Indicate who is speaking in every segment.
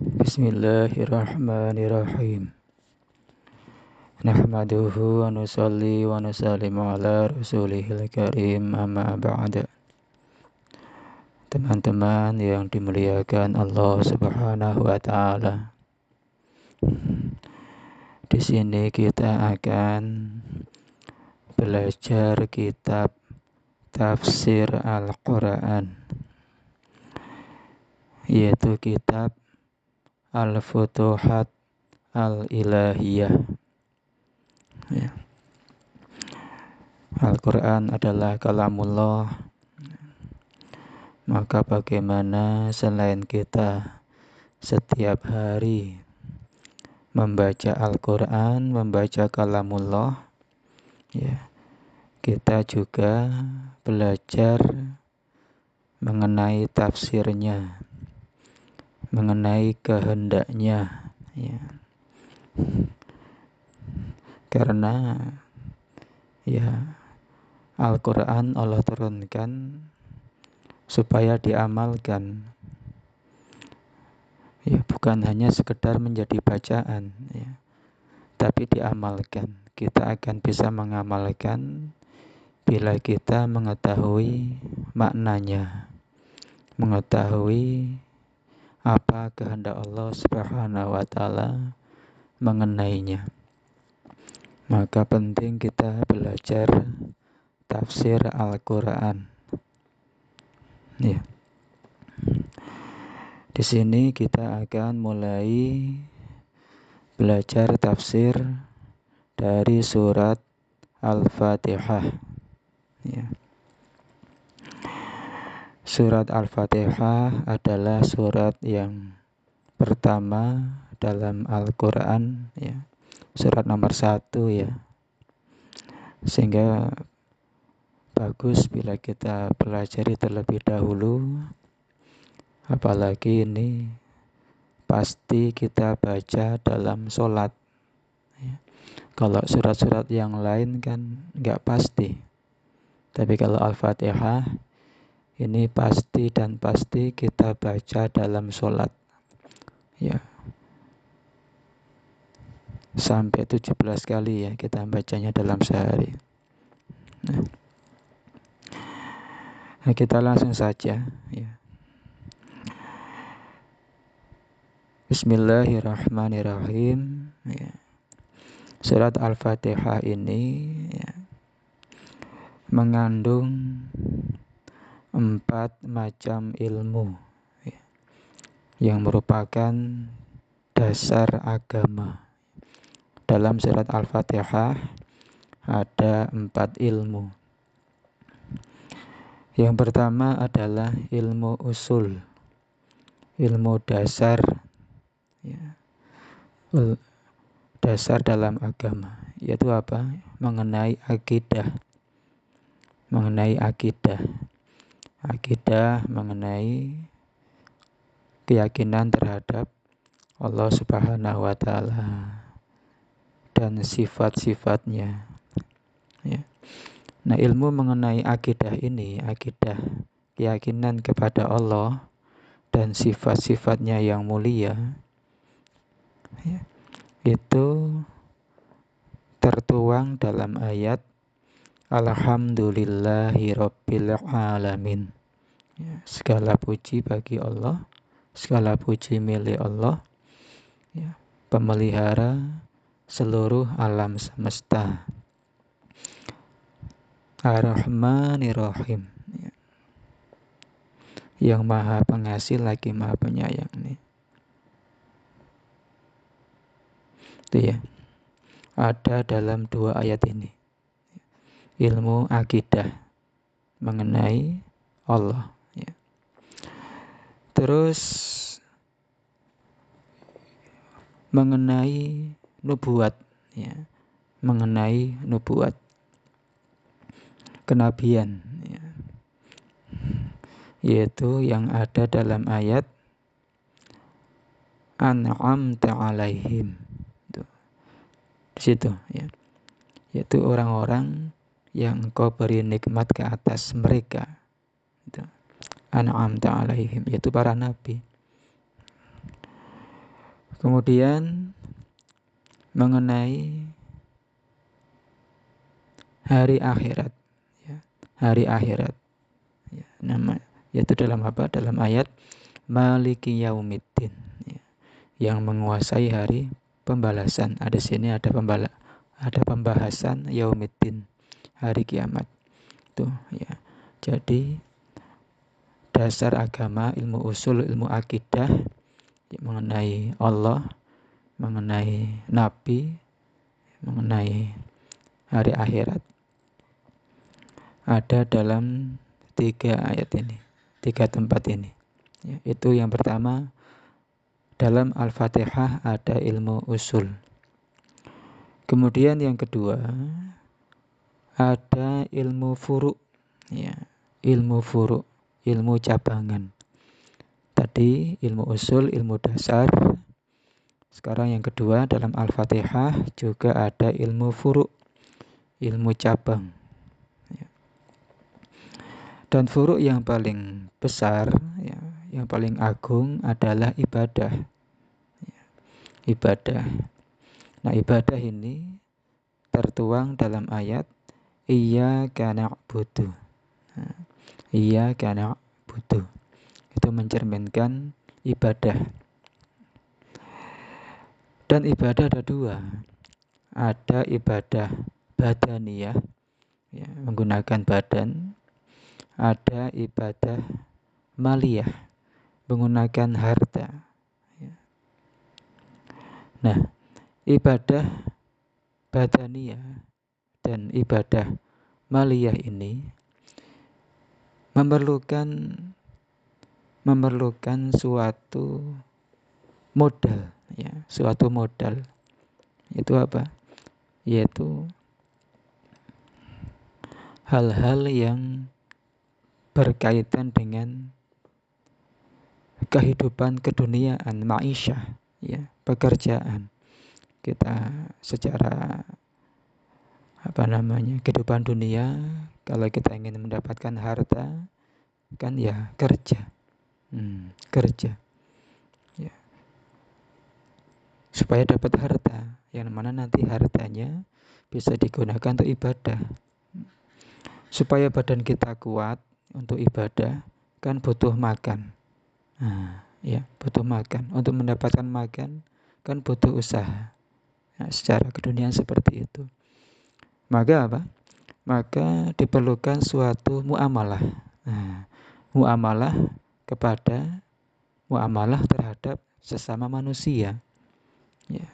Speaker 1: Bismillahirrahmanirrahim. Nahmaduhu wa nusalli wa nusallimu ala rasulihil karim, amma ba'da. Teman-teman yang dimuliakan Allah Subhanahu wa taala. Di sini kita akan belajar kitab tafsir Al-Qur'an, yaitu kitab Al-Futuhat Al-Ilahiyah. Ya. Al-Quran adalah kalamullah. Maka bagaimana selain kita setiap hari membaca Al-Quran, membaca kalamullah, ya, kita juga belajar mengenai tafsirnya, mengenai kehendaknya, ya. Karena ya Al-Quran Allah turunkan supaya diamalkan, ya, bukan hanya sekedar menjadi bacaan, ya, tapi diamalkan. Kita akan bisa mengamalkan bila kita mengetahui maknanya, mengetahui apa kehendak Allah Subhanahu wa taala mengenainya. Maka penting kita belajar tafsir Al-Quran. Ya. Di sini kita akan mulai belajar tafsir dari surat Al-Fatihah. Ya. Surat Al-Fatihah adalah surat yang pertama dalam Al-Quran, ya. Surat nomor 1, ya. Sehingga bagus bila kita pelajari terlebih dahulu. Apalagi ini pasti kita baca dalam sholat, ya. Kalau surat-surat yang lain kan nggak pasti. Tapi kalau Al-Fatihah ini pasti dan pasti kita baca dalam sholat, ya. Sampai 17 kali, ya, kita bacanya dalam sehari. Nah, kita langsung saja, ya. Bismillahirrahmanirrahim, ya. Surat Al-Fatihah ini, ya, mengandung 4 macam ilmu, ya, yang merupakan dasar agama. Dalam surat Al-Fatihah ada 4 ilmu. Yang pertama adalah ilmu usul, ilmu dasar, ya, dasar dalam agama, yaitu apa? Mengenai akidah, mengenai keyakinan terhadap Allah Subhanahu wa taala dan sifat-sifatnya, ya. Nah, ilmu mengenai akidah ini, akidah keyakinan kepada Allah dan sifat-sifatnya yang mulia, ya, itu tertuang dalam ayat Alhamdulillahirabbil alamin. Ya, segala puji bagi Allah, segala puji milik Allah, ya, pemelihara seluruh alam semesta. Ar-Rahmanir-Rahim, ya, yang maha pengasih lagi maha penyayang, nih. Itu, ya, ada dalam 2 ayat ini. Ilmu akidah mengenai Allah, ya. Terus mengenai nubuat, ya, mengenai nubuat, kenabian, ya, yaitu yang ada dalam ayat An'amta alaihim. Di situ, ya, yaitu orang-orang yang Engkau beri nikmat ke atas mereka. Itu An'amta alaihim, yaitu para nabi. Kemudian mengenai hari akhirat, ya. Hari akhirat, ya. Yaitu dalam apa? Dalam ayat Maliki Yaumiddin, ya. Yang menguasai hari pembalasan. Ada sini ada pembahasan Yaumiddin, hari kiamat. Tuh, ya. Jadi dasar agama, ilmu usul, ilmu akidah, ya, mengenai Allah, mengenai Nabi, mengenai hari akhirat ada dalam 3 ayat ini, 3 tempat ini. Ya, itu yang pertama, dalam Al-Fatihah ada ilmu usul. Kemudian yang kedua ada ilmu furu', ya, ilmu furu', ilmu cabangan. Tadi ilmu usul, ilmu dasar. Sekarang yang kedua dalam Al-Fatihah juga ada ilmu furu', ilmu cabang. Dan furu' yang paling besar, ya, yang paling agung adalah ibadah. Ya, ibadah. Nah, ibadah ini tertuang dalam ayat Iyyaka na'budu. Nah, Iyyaka na'budu. Itu mencerminkan ibadah. Dan ibadah ada 2. Ada ibadah badaniyah, ya, menggunakan badan. Ada ibadah maliyah, menggunakan harta. Nah, ibadah badaniyah dan ibadah maliyah ini memerlukan suatu modal, ya, suatu modal. Itu apa? Yaitu hal-hal yang berkaitan dengan kehidupan keduniaan, ma'isyah, ya, pekerjaan. Kita secara kehidupan dunia, kalau kita ingin mendapatkan harta, kan ya kerja. Kerja. Ya. Supaya dapat harta, yang mana nanti hartanya bisa digunakan untuk ibadah. Supaya badan kita kuat untuk ibadah, kan butuh makan. Ya, butuh makan. Untuk mendapatkan makan kan butuh usaha. Nah, secara keduniaan seperti itu. Maka apa? Maka diperlukan suatu muamalah. Muamalah terhadap sesama manusia. Ya.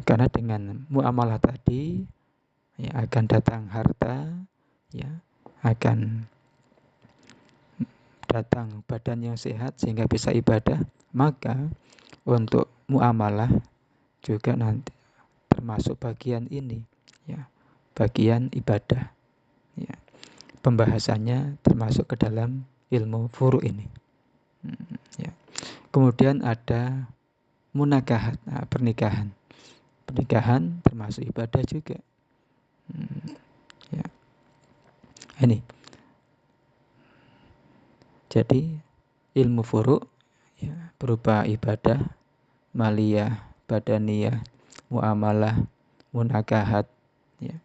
Speaker 1: Karena dengan muamalah tadi, ya, akan datang harta, ya, akan datang badan yang sehat sehingga bisa ibadah. Maka untuk muamalah juga nanti termasuk bagian ini, ya, bagian ibadah, ya. Pembahasannya termasuk ke dalam ilmu furu' ini. Ya. Kemudian ada munakahat, pernikahan. Pernikahan termasuk ibadah juga. Ya. Ini. Jadi ilmu furu', ya, berupa ibadah, maliyah, badaniyah, muamalah, munakahat, ya,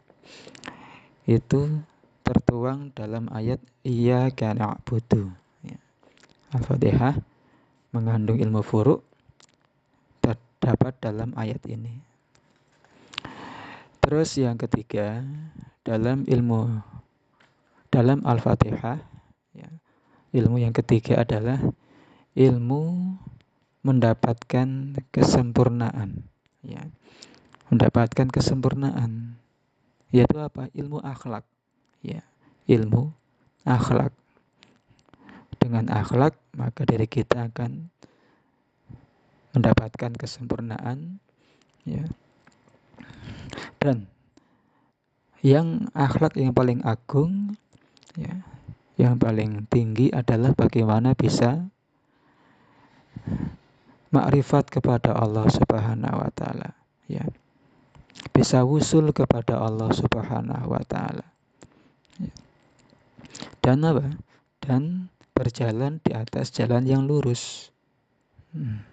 Speaker 1: itu tertuang dalam ayat Iyyaka na'budu. Ya. Al-Fatihah mengandung ilmu furu' terdapat dalam ayat ini. Terus yang ketiga, dalam Al-Fatihah, ya, ilmu yang ketiga adalah ilmu mendapatkan kesempurnaan, ya. Mendapatkan kesempurnaan, yaitu apa? Ilmu akhlak, ya. Ilmu akhlak. Dengan akhlak maka diri kita akan mendapatkan kesempurnaan, ya. Dan yang akhlak yang paling agung, ya, yang paling tinggi adalah bagaimana bisa makrifat kepada Allah Subhanahu wa taala, ya. Bisa wusul kepada Allah Subhanahu wa taala. Ya. Dan apa? Dan berjalan di atas jalan yang lurus.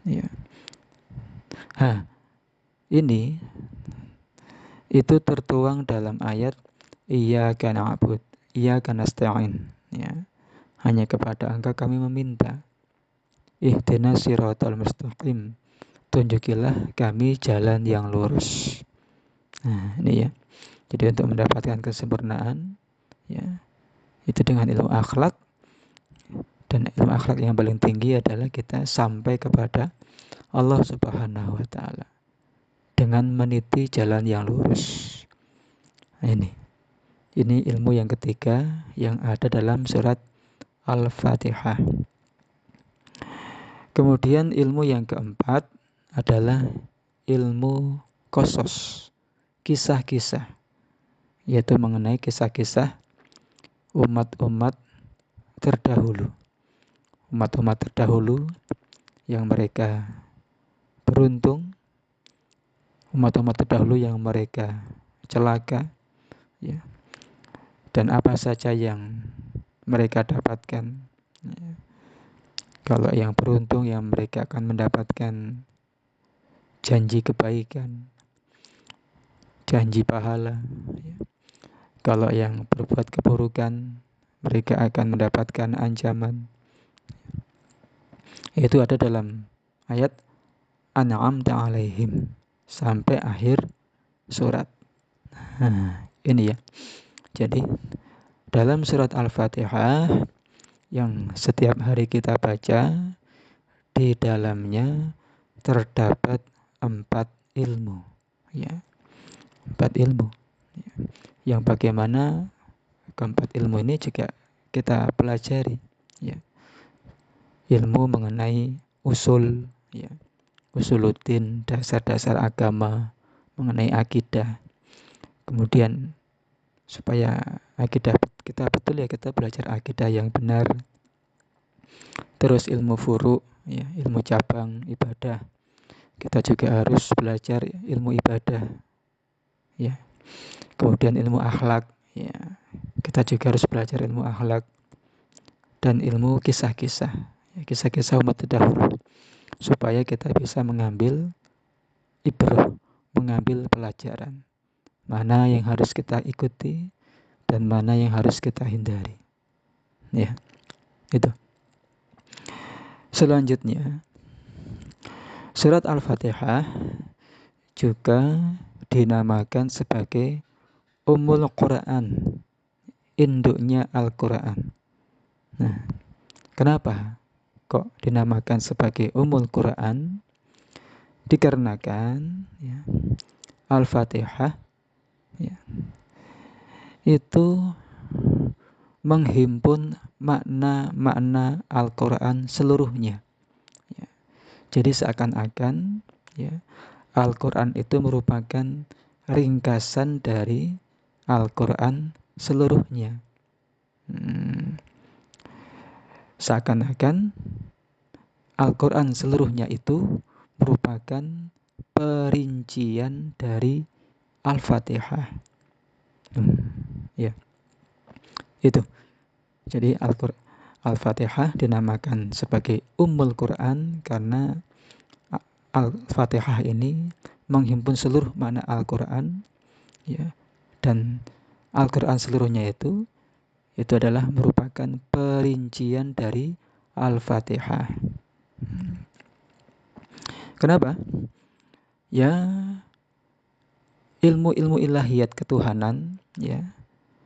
Speaker 1: Ya. Ini itu tertuang dalam ayat iyyaka na'bud, iyyaka nasta'in, ya. Hanya kepada Engkau kami meminta. Ihdinas siratal mustaqim, tunjukilah kami jalan yang lurus. Nah, ini ya. Jadi untuk mendapatkan kesempurnaan, ya, itu dengan ilmu akhlak, dan ilmu akhlak yang paling tinggi adalah kita sampai kepada Allah Subhanahu wa taala dengan meniti jalan yang lurus. Nah, ini ilmu yang ketiga yang ada dalam surat Al-Fatihah. Kemudian ilmu yang keempat adalah ilmu qasas, kisah-kisah, yaitu mengenai kisah-kisah umat-umat terdahulu. Umat-umat terdahulu yang mereka beruntung, umat-umat terdahulu yang mereka celaka, ya. Dan apa saja yang mereka dapatkan, ya. Kalau yang beruntung, yang mereka akan mendapatkan janji kebaikan, janji pahala, ya. Kalau yang berbuat keburukan, mereka akan mendapatkan ancaman. Itu ada dalam ayat An'amta 'alaihim sampai akhir surat. Nah, ini ya. Jadi dalam surat Al-Fatihah yang setiap hari kita baca, di dalamnya terdapat 4 ilmu, ya. 4 ilmu, ya. Yang bagaimana keempat ilmu ini juga kita pelajari, ya. Ilmu mengenai usul, ya, usuluddin, dasar-dasar agama, mengenai akidah. Kemudian supaya akidah kita betul, ya, kita belajar akidah yang benar. Terus ilmu furu', ya, ilmu cabang ibadah. Kita juga harus belajar ilmu ibadah, ya. Kemudian ilmu akhlak, ya. Kita juga harus belajar ilmu akhlak dan ilmu kisah-kisah, ya, kisah-kisah umat terdahulu, supaya kita bisa mengambil ibrah, mengambil pelajaran. Mana yang harus kita ikuti dan mana yang harus kita hindari. Ya, itu. Selanjutnya, surat Al-Fatihah juga dinamakan sebagai Ummul Quran, induknya Al-Quran. Nah, kenapa kok dinamakan sebagai Ummul Quran? Dikarenakan, ya, Al-Fatihah, ya, itu menghimpun makna-makna Al-Quran seluruhnya, ya. Jadi seakan-akan, ya, Al-Quran itu merupakan ringkasan dari Al-Quran seluruhnya. Seakan-akan Al-Quran seluruhnya itu merupakan perincian dari Al-Fatihah. Ya, itu. Jadi Al-Fatihah dinamakan sebagai Ummul Quran karena Al-Fatihah ini menghimpun seluruh makna Al-Quran, ya, dan Al-Quran seluruhnya itu adalah merupakan perincian dari Al-Fatihah. Kenapa? Ya, ilmu-ilmu ilahiyat ketuhanan, ya,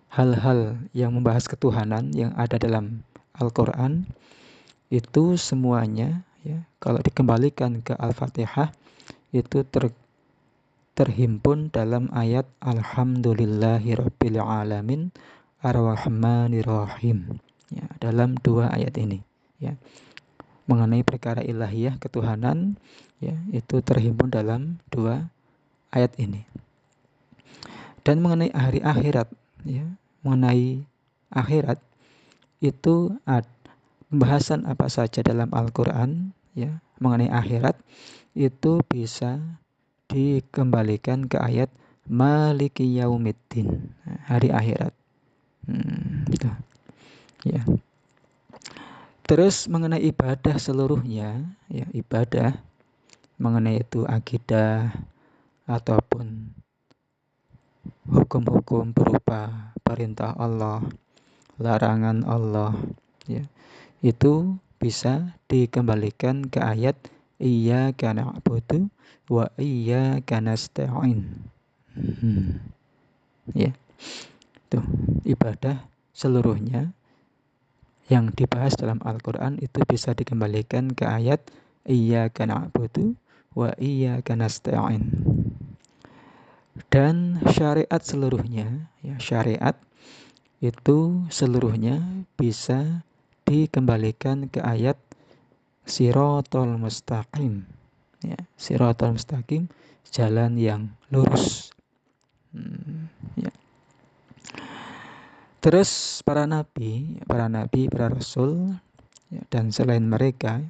Speaker 1: hal-hal yang membahas ketuhanan yang ada dalam Al-Quran itu semuanya, ya, kalau dikembalikan ke Al-Fatihah itu terhimpun dalam ayat Alhamdulillahirabbil alamin Ar-Rahmanir-Rahim, ya, dalam 2 ayat ini, ya. Mengenai perkara ilahiyah ketuhanan, ya, itu terhimpun dalam 2 ayat ini. Dan mengenai hari akhirat, ya, mengenai akhirat itu pembahasan apa saja dalam Al-Quran, ya, mengenai akhirat itu bisa dikembalikan ke ayat Maliki Yaumiddin, hari akhirat. Gitu. Ya. Terus mengenai ibadah seluruhnya, ya, ibadah mengenai itu akidah ataupun hukum-hukum berupa perintah Allah, larangan Allah, ya, itu bisa dikembalikan ke ayat iyyaka na'budu wa iyyaka nasta'in. Ya, tuh ibadah seluruhnya yang dibahas dalam Al-Quran itu bisa dikembalikan ke ayat iyyaka na'budu wa iyyaka nasta'in. Dan syariat seluruhnya, ya, syariat itu seluruhnya bisa dikembalikan ke ayat Siratal mustaqim. Ya, Siratal mustaqim, jalan yang lurus. Ya. Terus para nabi, para rasul, ya, dan selain mereka,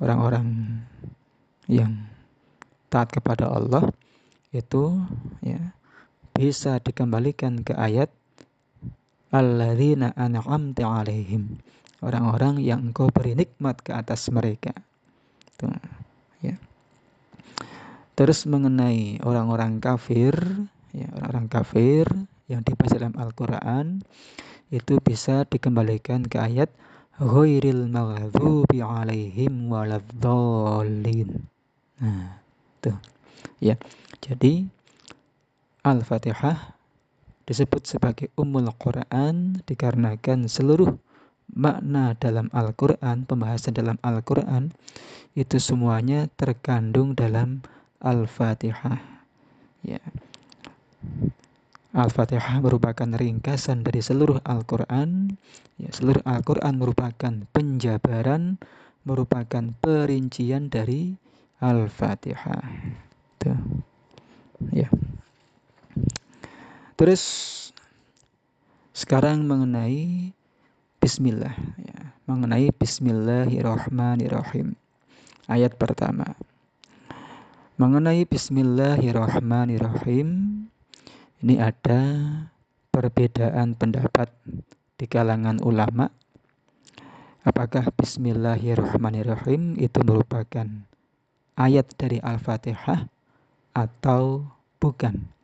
Speaker 1: orang-orang yang taat kepada Allah itu, ya, bisa dikembalikan ke ayat alladzina an'amta alaihim, orang-orang yang engkau beri nikmat ke atas mereka. Tuh, ya. Terus mengenai orang-orang kafir, ya, orang-orang kafir yang dibahas dalam Al-Quran itu bisa dikembalikan ke ayat ghairil maghdubi alaihim waladhdallin. Nah, tuh, ya. Jadi Al-Fatihah disebut sebagai Ummul Quran dikarenakan seluruh makna dalam Al-Quran, pembahasan dalam Al-Quran itu semuanya terkandung dalam Al-Fatihah. Ya. Al-Fatihah merupakan ringkasan dari seluruh Al-Quran. Ya, seluruh Al-Quran merupakan penjabaran, merupakan perincian dari Al-Fatihah. Tuh. Ya. Terus sekarang mengenai Bismillah, ya, mengenai Bismillahirrahmanirrahim. Ayat pertama. Mengenai Bismillahirrahmanirrahim, ini ada perbedaan pendapat di kalangan ulama. Apakah Bismillahirrahmanirrahim itu merupakan ayat dari Al-Fatihah atau bukan?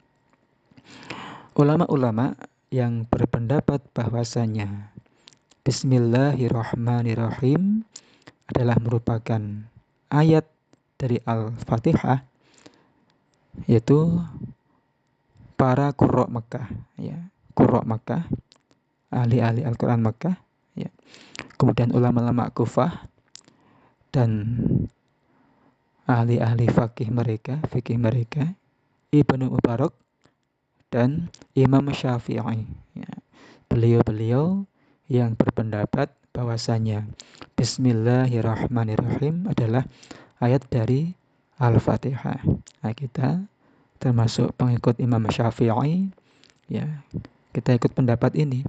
Speaker 1: Ulama-ulama yang berpendapat bahwasanya Bismillahirrahmanirrahim adalah merupakan ayat dari Al-Fatihah, yaitu para qurra Makkah, ya, qurra Makkah, ahli-ahli Al-Quran Makkah, ya. Kemudian ulama-ulama Kufah dan ahli-ahli fikih mereka, Ibnu Mubarak dan Imam Syafi'i, ya. Beliau-beliau yang berpendapat bahwasanya Bismillahirrahmanirrahim adalah ayat dari Al-Fatihah. Nah, kita termasuk pengikut Imam Syafi'i, ya, kita ikut pendapat ini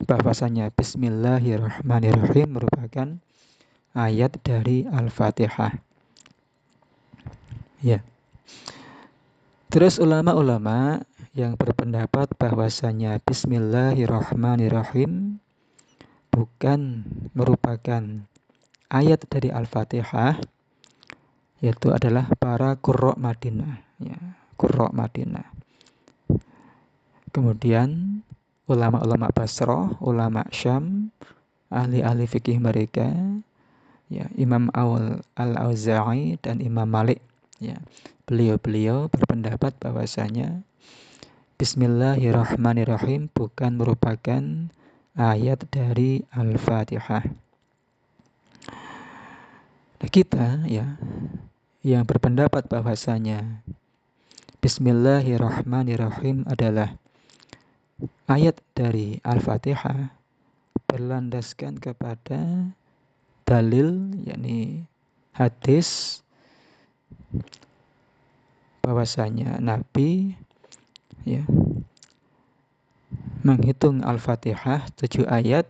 Speaker 1: bahwasanya Bismillahirrahmanirrahim merupakan ayat dari Al-Fatihah. Ya. Terus ulama-ulama yang berpendapat bahwasanya Bismillahirrahmanirrahim bukan merupakan ayat dari Al-Fatihah, yaitu adalah para qurra Madinah, ya, qurra Madinah. Kemudian ulama-ulama Basrah, ulama Syam, ahli-ahli fikih mereka, ya, Imam Al-Auza'i dan Imam Malik, ya, beliau-beliau berpendapat bahwasanya Bismillahirrahmanirrahim bukan merupakan ayat dari Al-Fatihah. Nah, kita, ya, yang berpendapat bahwasanya Bismillahirrahmanirrahim adalah ayat dari Al-Fatihah berlandaskan kepada dalil, yakni hadis, bahwasanya Nabi, ya, menghitung Al-Fatihah 7 ayat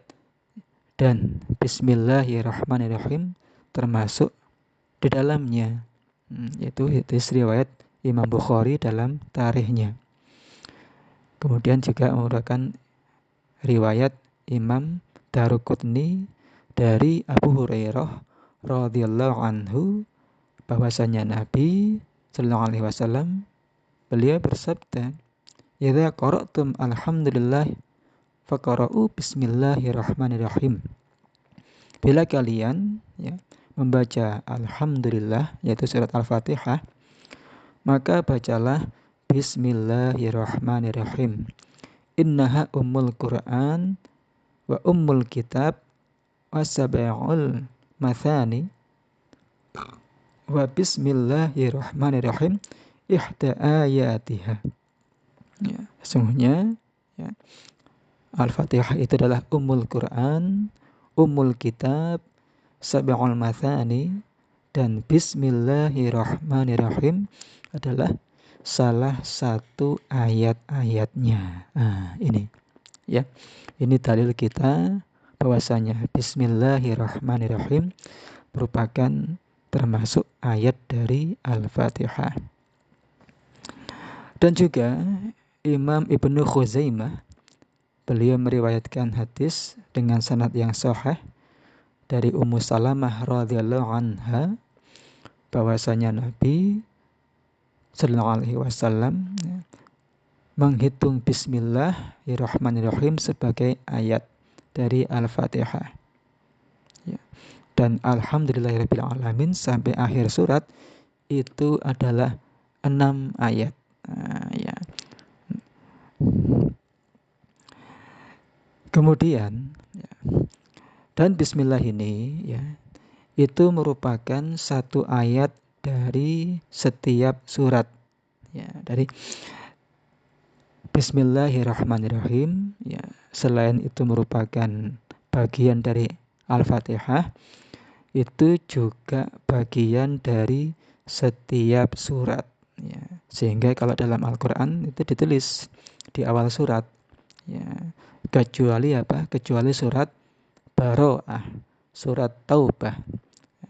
Speaker 1: dan Bismillahirrahmanirrahim termasuk di dalamnya, yaitu hadis riwayat Imam Bukhari dalam tarikhnya. Kemudian juga merupakan riwayat Imam Daruqutni dari Abu Hurairah radhiyallahu anhu bahwasanya Nabi sallallahu alaihi wasallam beliau bersabda, "Idza qara'tum alhamdulillah faqra'u bismillahirrahmanirrahim." Bila kalian membaca alhamdulillah yaitu surat Al-Fatihah, maka bacalah bismillahirrahmanirrahim. Innaha ummul Qur'an wa ummul kitab wa sab'ul mathani wa bismillahirrahmanirrahim ihda ayatiha. Sesungguhnya Al-Fatihah itu adalah ummul Qur'an, ummul kitab, sab'ul mathani, dan bismillahirrahmanirrahim adalah salah satu ayat-ayatnya. Ini ini dalil kita bahwasanya bismillahirrahmanirrahim merupakan termasuk ayat dari Al-Fatihah. Dan juga Imam Ibnu Khuzaimah beliau meriwayatkan hadis dengan sanad yang sahih dari Ummu Salamah radhiyallahu anha bahwasanya Nabi sallallahu alaihi wasallam menghitung bismillahirrahmanirrahim sebagai ayat dari Al-Fatihah. Dan alhamdulillahirabbil alamin sampai akhir surat itu adalah 6 ayat. Kemudian dan bismillah ini itu merupakan satu ayat dari setiap surat. Dari bismillahirrahmanirrahim selain itu merupakan bagian dari Al-Fatihah, itu juga bagian dari setiap surat. Sehingga kalau dalam Al-Quran itu ditulis di awal surat. Kecuali apa? Kecuali surat Baro'ah, surat Taubah.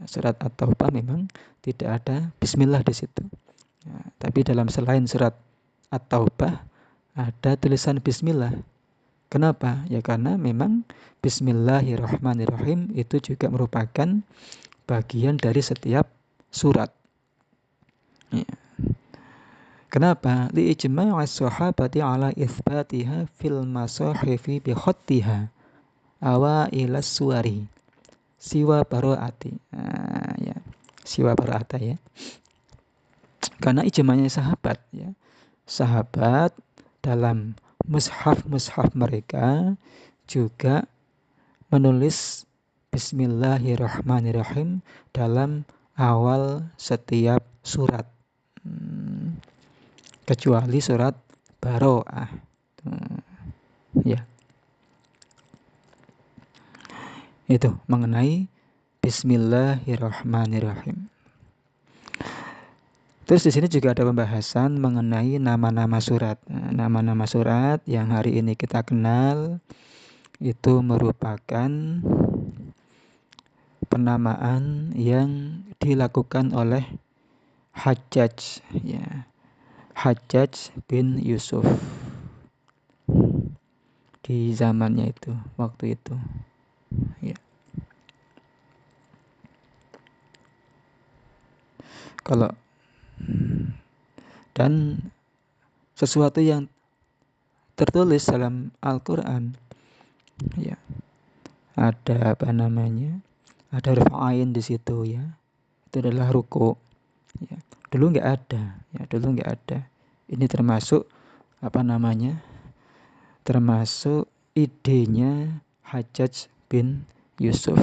Speaker 1: Surat At-Taubah memang tidak ada bismillah di situ. Tapi dalam selain surat At-Taubah ada tulisan bismillah. Kenapa? Ya karena memang bismillahirrahmanirrahim itu juga merupakan bagian dari setiap surat. Kenapa? Li'ijma'is sahabati ala itsbatiha fil masahifi bi khattiha awailas suwari siwa baro'ati. Siwa baro'ata ya. Karena ijma'nya sahabat Sahabat dalam mushaf mereka juga menulis bismillahirrahmanirrahim dalam awal setiap surat. Kecuali surat Baro'ah. Itu mengenai bismillahirrahmanirrahim. Terus di sini juga ada pembahasan mengenai nama-nama surat. Nama-nama surat yang hari ini kita kenal itu merupakan penamaan yang dilakukan oleh Hajjaj Hajjaj bin Yusuf di zamannya itu, waktu itu. Kalau dan sesuatu yang tertulis dalam Al-Quran ada ada huruf ain di situ itu adalah ruku. Dulu nggak ada. Ini termasuk termasuk idenya Hajjaj bin Yusuf.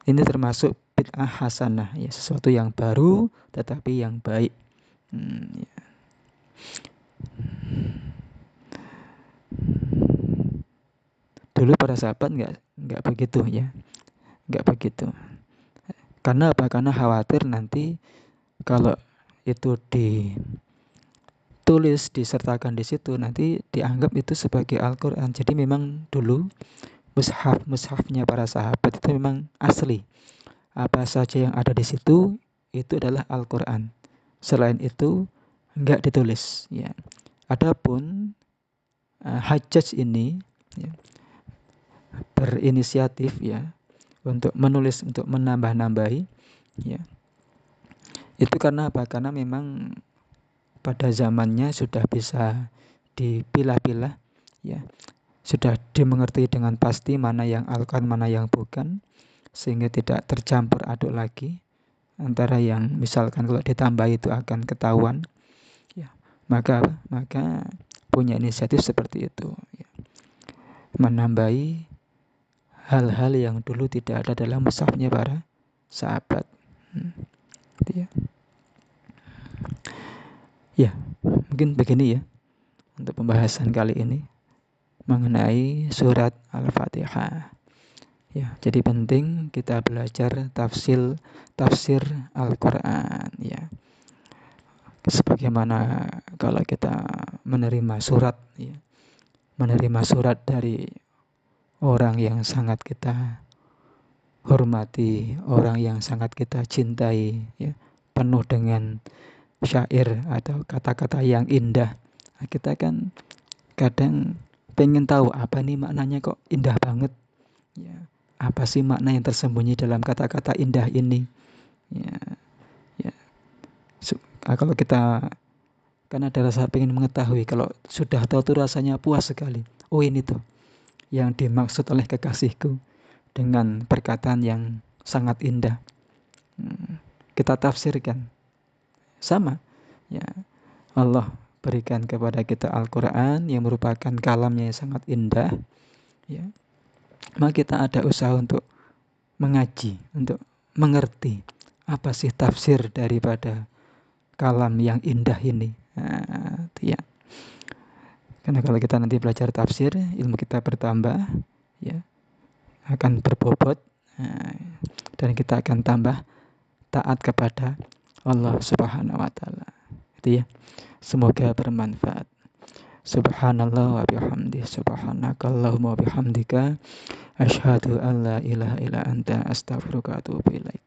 Speaker 1: Ini termasuk bid'ah hasanah, sesuatu yang baru tetapi yang baik. Dulu para sahabat nggak begitu nggak begitu. Karena apa? Karena khawatir nanti kalau itu ditulis disertakan di situ nanti dianggap itu sebagai Al-Quran. Jadi memang dulu mushafnya para sahabat itu memang asli. Apa saja yang ada di situ itu adalah Al-Quran. Selain itu enggak ditulis. Adapun Hajjaj ini berinisiatif untuk menulis, untuk menambah-nambahi, ya. Itu karena apa? Karena memang pada zamannya sudah bisa dipilah-pilah, ya. Sudah dimengerti dengan pasti mana yang Al-Quran, mana yang bukan, sehingga tidak tercampur aduk lagi antara yang misalkan kalau ditambah itu akan ketahuan, ya. Maka punya inisiatif seperti itu, ya. Menambahi hal-hal yang dulu tidak ada dalam mushafnya para sahabat. Gitu ya. Ya, mungkin begini ya untuk pembahasan kali ini mengenai surat Al-Fatihah. Ya, jadi penting kita belajar tafsir Al-Quran, ya. Sebagaimana kalau kita menerima surat, ya, menerima surat dari orang yang sangat kita hormati, orang yang sangat kita cintai, ya, penuh dengan syair atau kata-kata yang indah. Nah, kita kan kadang pengen tahu apa nih maknanya, kok indah banget, ya. Apa sih makna yang tersembunyi dalam kata-kata indah ini, ya, ya. Kalau kita kan ada rasa pengen mengetahui, kalau sudah tahu tuh rasanya puas sekali. Oh, ini tuh yang dimaksud oleh kekasihku dengan perkataan yang sangat indah. Kita tafsirkan sama, ya. Allah berikan kepada kita Al-Quran yang merupakan kalamnya yang sangat indah, ya. Maka kita ada usaha untuk mengaji, untuk mengerti apa sih tafsir daripada kalam yang indah ini. Nah, itu ya. Karena kalau kita nanti belajar tafsir, ilmu kita bertambah, ya, akan berbobot, dan kita akan tambah taat kepada Allah Subhanahu wa taala. Itu ya. Semoga bermanfaat. Subhanallah wa bihamdi, subhanakallahumma wa bihamdika, asyhadu an la ilaha illa anta, astaghfiruka wa atubu ilaik.